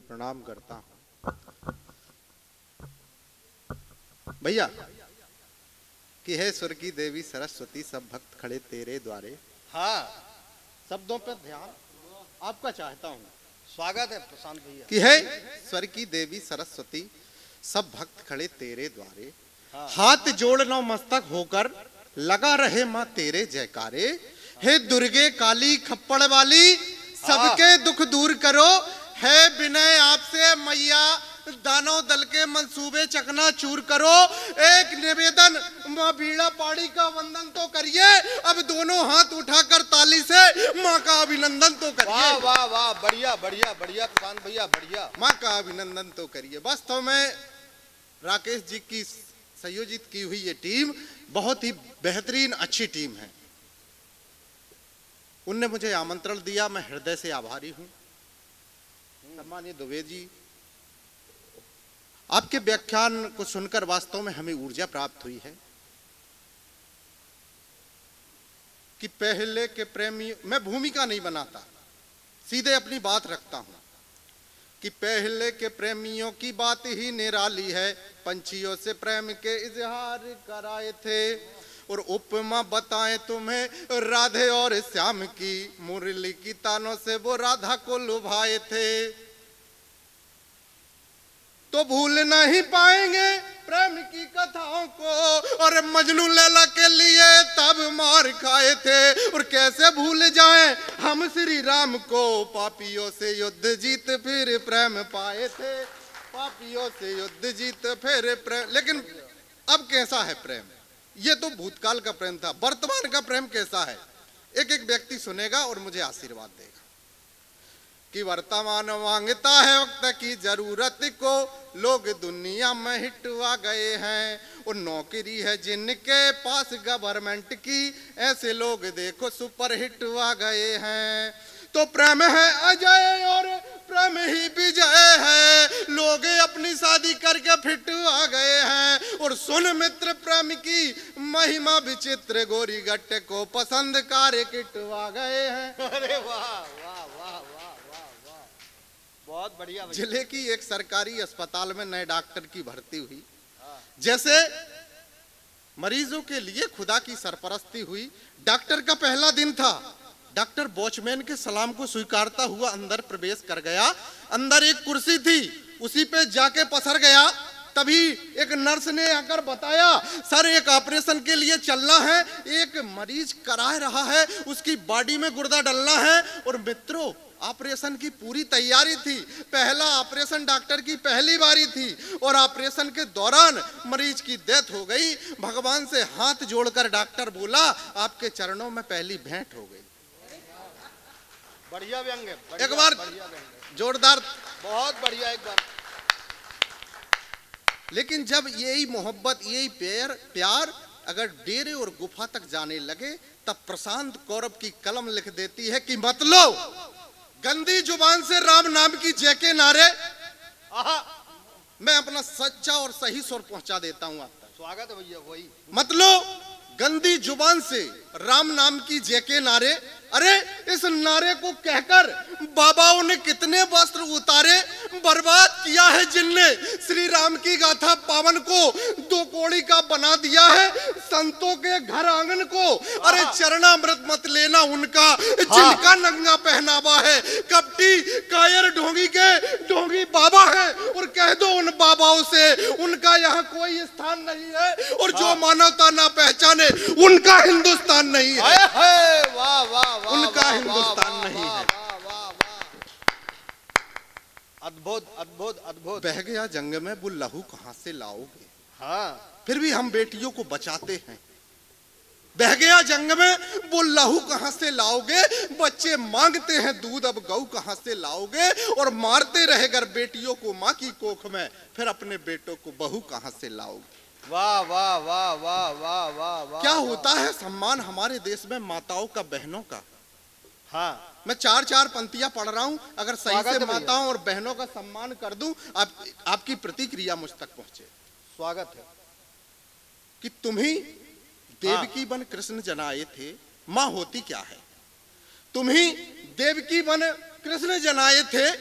प्रणाम करता हूं। भैया कि है स्वर की देवी सरस्वती, सब भक्त खड़े तेरे द्वारे। हाँ, शब्दों पर ध्यान आपका चाहता हूं। स्वागत है प्रशांत भैया। कि है स्वर की देवी सरस्वती, सब भक्त खड़े तेरे द्वारे। हाँ। हाथ जोड़ना मस्तक होकर लगा रहे माँ तेरे जयकारे। हे दुर्गे काली खप्पड़ वाली, सबके दुख दूर करो। है विनय आपसे मैया, दानव दल के मंसूबे चकना चूर करो। एक निवेदन, माँ बीड़ा पाड़ी का वंदन तो करिए। अब दोनों हाथ उठाकर ताली से माँ का अभिनंदन तो करिए। वाह वाह वाह, बढ़िया बढ़िया बढ़िया प्रशांत भैया, बढ़िया। माँ का अभिनंदन तो करिए। वास्तव में राकेश जी की संयोजित की हुई ये टीम बहुत ही बेहतरीन अच्छी टीम है। उनने मुझे आमंत्रण दिया, मैं हृदय से आभारी हूं। सम्मानीय दुबे जी, आपके व्याख्यान को सुनकर वास्तव में हमें ऊर्जा प्राप्त हुई है कि पहले के प्रेमी, मैं भूमिका नहीं बनाता, सीधे अपनी बात रखता हूं कि पहले के प्रेमियों की बात ही निराली है। पंछियों से प्रेम के इजहार कराए थे और उपमा बताएं तुम्हें राधे और श्याम की, मुरली की तानों से वो राधा को लुभाए थे। तो भूल नहीं पाएंगे प्रेम की कथाओं को, और मजनू लैला के लिए तब मार खाए थे। और कैसे भूल जाएं हम श्री राम को, पापियों से युद्ध जीत फिर प्रेम पाए थे। पापियों से युद्ध जीत फिर प्रेम। लेकिन अब कैसा है प्रेम? ये तो भूतकाल का प्रेम था, वर्तमान का प्रेम कैसा है? एक एक व्यक्ति सुनेगा और मुझे आशीर्वाद देगा कि वर्तमान मांगता है वक्त की जरूरत को, लोग दुनिया में हिटवा गए हैं। और नौकरी है जिनके पास गवर्नमेंट की, ऐसे लोग देखो सुपर हिट हुआ गए हैं। तो प्रेम है अजय और प्रेम ही विजय है, लोग अपनी शादी करके फिट आ गए हैं। और सुन मित्र प्रेम की महिमा विचित्र, गोरी गट्टे को पसंद कार्य किटवा गए हैं। अरे वाह वाह वाह वाह वाह वाह, बहुत बढ़िया। जिले की एक सरकारी अस्पताल में नए डॉक्टर की भर्ती हुई। जैसे मरीजों के लिए खुदा की सरपरस्ती हुई। डॉक्टर का पहला दिन था, डॉक्टर वॉचमैन के सलाम को स्वीकारता हुआ अंदर प्रवेश कर गया। अंदर एक कुर्सी थी, उसी पे जाके पसर गया। तभी एक नर्स ने आकर बताया, सर एक ऑपरेशन के लिए चलना है, एक मरीज करा रहा है, उसकी बॉडी में गुर्दा डलना है। और मित्रों, ऑपरेशन की पूरी तैयारी थी, पहला ऑपरेशन डॉक्टर की पहली बारी थी। और ऑपरेशन के दौरान मरीज की डेथ हो गई। भगवान से हाथ जोड़कर डॉक्टर बोला, आपके चरणों में पहली भेंट हो गई। बढ़िया व्यंग है, एक बार जोरदार, बहुत बढ़िया। एक बार लेकिन जब यही मोहब्बत, यही प्यार अगर डेरे और गुफा तक जाने लगे, तब प्रशांत कौरव की कलम लिख देती है कि मत लो गंदी जुबान से राम नाम की जय के नारे। मैं अपना सच्चा और सही स्वर पहुंचा देता हूं आप तक। स्वागत है भैया। वही मत लो गंदी जुबान से राम नाम की जय के नारे। अरे इस नारे को कहकर बाबाओं ने कितने वस्त्र उतारे, बर्बाद किया है जिनने श्री राम की गाथा पावन को, दो कोड़ी का बना दिया है संतों के घर आंगन को। अरे चरणामृत मत लेना उनका, जिनका नंगा पहनावा है। कपटी कायर ढोंगी के ढोंगी बाबा है, और कह दो उन बाबाओं से उनका यहाँ कोई स्थान नहीं है। और जो मानवता ना पहचाने उनका हिंदुस्तान नहीं है। वाह वाह, उनका हिंदुस्तान नहीं है। अद्भुत अद्भुत अद्भुत। बह गया जंग में वो लहू कहां से लाओगे। हाँ, फिर भी हम बेटियों को बचाते हैं। बह गया जंग में वो लहू कहां से लाओगे, बच्चे मांगते हैं दूध, अब गऊ कहां से लाओगे। और मारते रहेगर बेटियों को मां की कोख में, फिर अपने बेटों को बहू कहां से लाओगे। वाह वाह वाह वाह वाह वाह वाह। क्या होता है सम्मान हमारे देश में माताओं का, बहनों का। हाँ, मैं चार पंक्तियां पढ़ रहा हूं, अगर सही से माताओं और बहनों का सम्मान कर दूं, आपकी प्रतिक्रिया मुझ तक पहुंचे। स्वागत है। कि तुम्ही देवकी बन कृष्ण जनाए थे, मां होती क्या है। तुम्ही देवकी बन कृष्ण जनाए थे,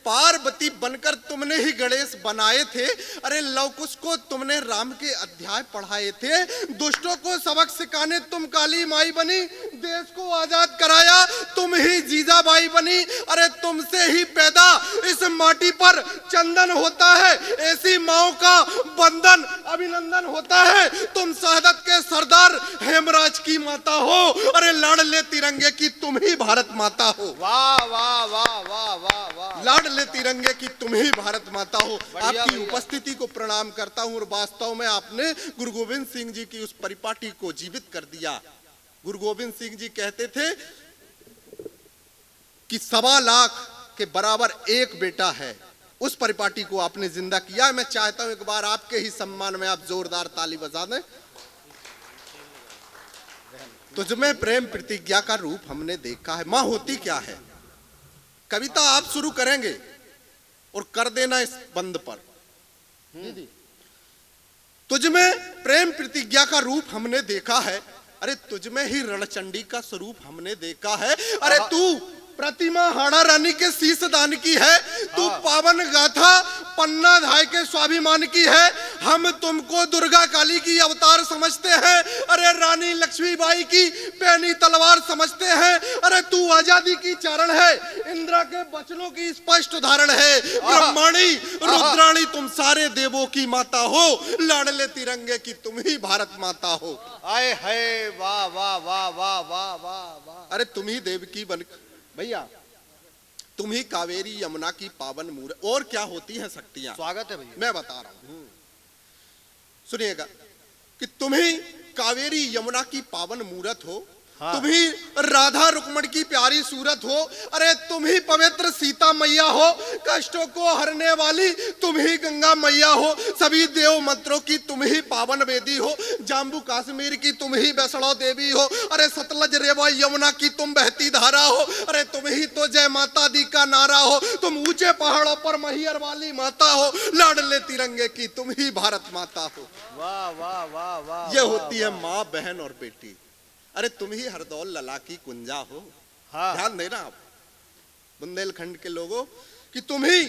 पार्वती बनकर तुमने ही गणेश बनाए थे। अरे लवकुश को तुमने राम के अध्याय पढ़ाए थे। दुष्टों को सबक सिखाने तुम काली माई बनी। देश को आजाद कराया तुम ही जीजाबाई बनी। अरे तुमसे ही पैदा इस माटी पर चंदन होता है। ऐसी माओ का बंधन अभिनंदन होता है। तुम शहादत के सरदार हेमराज की माता हो। अरे लाडले तिरंगे की तुम ही भारत माता हो। वाह वाह वाह वाह वाह वाह। लाडले तिरंगे की तुम ही भारत माता हो। बढ़िया, आपकी बढ़िया। उपस्थिति को प्रणाम करता हूं और वास्तव में आपने गुरु गोविंद सिंह जी की उस परिपाटी को जीवित कर दिया। गुरु गोविंद सिंह जी कहते थे कि 1.25 लाख के बराबर एक बेटा है। उस परिपाटी को आपने जिंदा किया। मैं चाहता हूं एक बार आपके ही सम्मान में आप जोरदार ताली बजा दें। तुझमें प्रेम प्रतिज्ञा का रूप हमने देखा है। मां होती क्या है? कविता आप शुरू करेंगे और कर देना इस बंद पर। तुझमें प्रेम प्रतिज्ञा का रूप हमने देखा है। अरे तुझमें ही रणचंडी का स्वरूप हमने देखा है। अरे तू प्रतिमा हाड़ा रानी के शीश दान की है। तू पावन गाथा पन्ना धाय के स्वाभिमान की है। हम तुमको दुर्गा काली की अवतार समझते हैं। अरे रानी लक्ष्मीबाई की पैनी तलवार समझते हैं। अरे तू आजादी की चारण है। इंदिरा के वचनों की स्पष्ट उदाहरण है। ब्रह्माणी रुद्राणी तुम सारे देवों की माता हो। लाडले तिरंगे की तुम ही भारत माता हो। आए है वाह वाह वाह वाह वाह वाह वाह। अरे तुम ही देव की बन भैया, तुम ही कावेरी यमुना की पावन मूर्त। और क्या होती हैं शक्तियां? स्वागत है भैया। मैं बता रहा हूं, सुनिएगा कि तुम ही कावेरी यमुना की पावन मूरत हो। हाँ। तुम ही राधा रुक्मण की प्यारी सूरत हो। अरे तुम ही पवित्र सीता मैया हो। कष्टों को हरने वाली तुम ही गंगा मैया हो। सभी देव मंत्रों की तुम ही पावन वेदी हो। जाम्बू कश्मीर की तुम ही वैष्णो देवी हो। अरे सतलज रेवा यमुना की तुम बहती धारा हो। अरे तुम ही तो जय माता दी का नारा हो। तुम ऊंचे पहाड़ों पर मैहर वाली माता हो। लाडले तिरंगे की तुम ही भारत माता हो। वाह वाह वाह वाह। ये होती है माँ, बहन और बेटी। अरे तुम ही हरदौल लला की कुंजा हो। हाँ। ध्यान देना आप बुंदेलखंड के लोगों कि तुम ही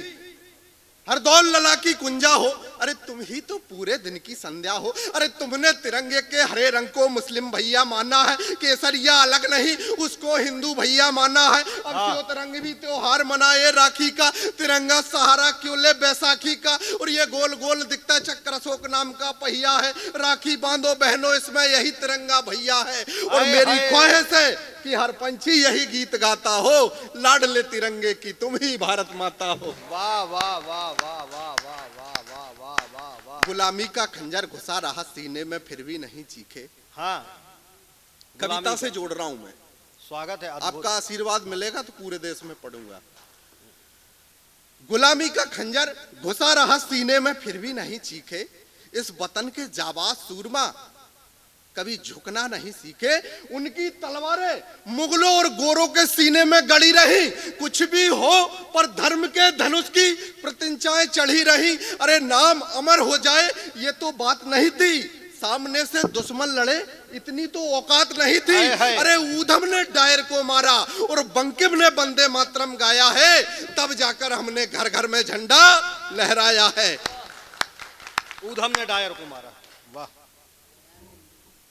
हरदौल लला की कुंजा हो। अरे तुम ही तो पूरे दिन की संध्या हो। अरे तुमने तिरंगे के हरे रंग को मुस्लिम भैया माना है। केसरिया अलग नहीं उसको हिंदू भैया माना है। अब क्यों रंग भी त्योहार मनाए राखी का। तिरंगा सहारा क्यों ले बैसाखी का। और ये गोल गोल दिखता चक्र अशोक नाम का पहिया है। राखी बांधो बहनों इसमें यही तिरंगा भैया है। और मेरी ख्वाहिश है कि हर पंछी यही गीत गाता हो। लाडले तिरंगे की तुम ही भारत माता हो। वाह वाह वाह वाह वाह वाह वाह वाह वाह वाह वाह। गुलामी का खंजर घुसा रहा सीने में फिर भी नहीं चीखे। हाँ। कविता से जोड़ रहा हूं मैं। स्वागत है। अद्भुत। आपका आशीर्वाद मिलेगा तो पूरे देश में पढ़ूंगा। गुलामी का खंजर घुसा रहा सीने में फिर भी नहीं चीखे। इस वतन के जाबाज सूरमा कभी झुकना नहीं सीखे। उनकी तलवारें मुगलों और गोरों के सीने में गड़ी रही। कुछ भी हो पर धर्म के धनुष की प्रतिंचाएं चढ़ी रही। अरे नाम अमर हो जाए ये तो बात नहीं थी। सामने से दुश्मन लड़े इतनी तो औकात नहीं थी। अरे ऊधम ने डायर को मारा और बंकिम ने वंदे मातरम गाया है। तब जाकर हमने घर घर में झंडा लहराया है। ऊधम ने डायर को मारा। वाह।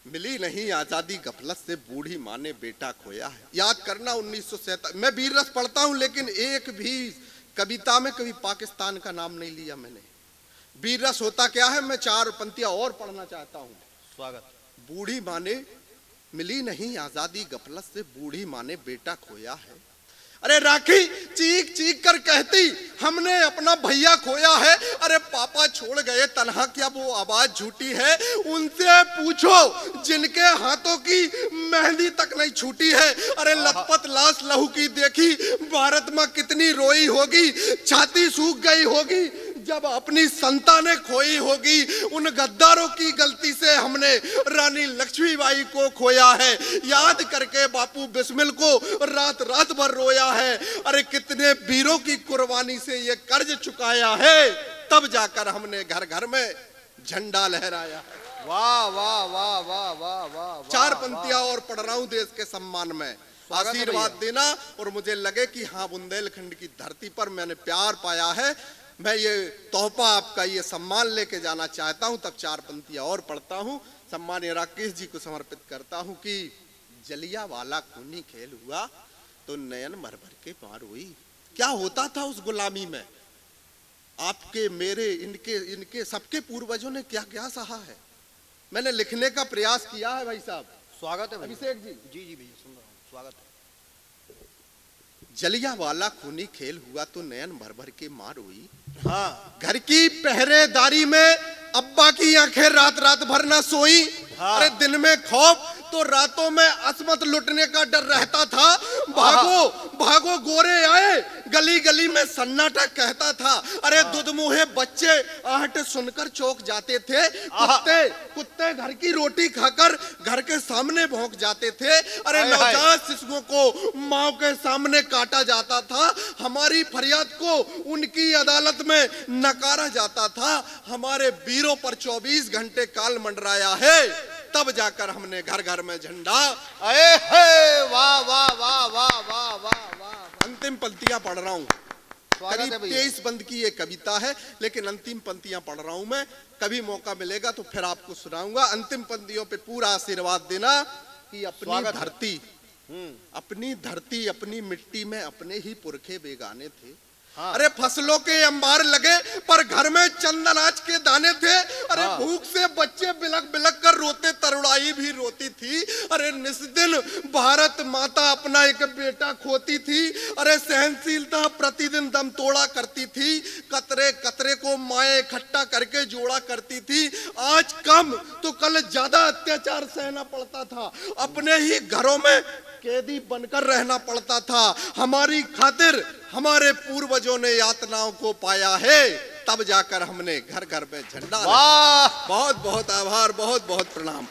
मिली नहीं आजादी गफलत से बूढ़ी माँ ने बेटा खोया है। याद करना 1947। मैं वीर रस पढ़ता हूं लेकिन एक भी कविता में कभी पाकिस्तान का नाम नहीं लिया मैंने। वीर रस होता क्या है, मैं 4 पंक्तियां और पढ़ना चाहता हूं। स्वागत। बूढ़ी माँ ने मिली नहीं आजादी गफलत से बूढ़ी माँ ने बेटा खोया है। अरे राखी चीख चीख कर कहती हमने अपना भैया खोया है। अरे पापा छोड़ गए तन्हा क्या वो आवाज झूठी है। उनसे पूछो जिनके हाथों की मेहंदी तक नहीं छूटी है। अरे लथपथ लाश लहू की देखी भारत माँ कितनी रोई होगी। छाती सूख गई होगी जब अपनी संतानें खोई होगी। उन गद्दारों की गलती से हमने रानी लक्ष्मीबाई को खोया है। याद करके बापू बिस्मिल को रात रात भर रोया है। अरे कितने वीरों की कुर्बानी से ये कर्ज चुकाया है। तब जाकर हमने घर घर में झंडा लहराया है। वाह वाह वाह वाह वाह वाह। 4 पंक्तियां और पढ़ रहा हूं देश के सम्मान में। स्वागत है आशीर्वाद भैया। देना और मुझे लगे कि हाँ बुंदेलखंड की धरती पर मैंने प्यार पाया है। मैं ये तोहफा आपका ये सम्मान लेके जाना चाहता हूँ। तब 4 पंक्तियां और पढ़ता हूँ। सम्मानीय राकेश जी को समर्पित करता हूँ कि जलियांवाला खूनी खेल हुआ तो नयन भर भर के पार हुई। क्या होता था उस गुलामी में? आपके मेरे इनके सबके पूर्वजों ने क्या क्या सहा है। मैंने लिखने का प्रयास किया है भाई साहब। स्वागत है भैया। अभिषेक जी। जी जी भैया सुन रहा हूँ, स्वागत है। जलियांवाला खूनी खेल हुआ तो नयन भर भर के मार हुई। हाँ घर की पहरेदारी में अब्बा की आंखें रात रात भर ना सोई। हाँ। अरे दिन में खौफ तो रातों में असमत लुटने का डर रहता था। भागो भागो गोरे आए, गली गली में सन्नाटा कहता था। अरे दुधमुहे बच्चे आहट सुनकर चौक जाते थे। कुत्ते कुत्ते घर की रोटी खाकर घर के सामने भौंक जाते थे। अरे हाय, हाय। नवजात शिशुओं को माँ के सामने काटा जाता था। हमारी फरियाद को उनकी अदालत में नकारा जाता था। हमारे वीरों पर 24 घंटे काल मंडराया है। तब जाकर हमने घर घर में झंडा। अरे हे वाह वाह वाह वाह वाह वाह वाह। अंतिम पंक्तियां पढ़ रहा हूँ। स्वागत है करीब भैया। 23 बंद की ये कविता है, लेकिन अंतिम पंक्तियां पढ़ रहा हूं मैं। कभी मौका मिलेगा तो फिर आपको सुनाऊंगा। अंतिम पंक्तियों पे पूरा आशीर्वाद देना कि अपनी स्वागत है। धरती, अपनी धरती अपनी मिट्टी में अपने ही पुरखे बेगाने थे। हाँ। अरे फसलों के अंबार लगे पर घर में चंद अनाज के दाने थे। अरे हाँ। भूख से बच्चे बिलक बिलक कर रोते, तरुणाई भी रोती थी। अरे निस्दिन भारत माता अपना एक बेटा खोती थी। अरे सहनशीलता प्रतिदिन दम तोड़ा करती थी। कतरे कतरे को माए इकट्ठा करके जोड़ा करती थी। आज कम तो कल ज्यादा अत्याचार सहना पड़ता था। अपने ही घरों में कैदी बनकर रहना पड़ता था। हमारी खातिर हमारे पूर्वजों ने यातनाओं को पाया है। तब जाकर हमने घर घर में झंडा। वाह बहुत बहुत आभार, बहुत बहुत प्रणाम।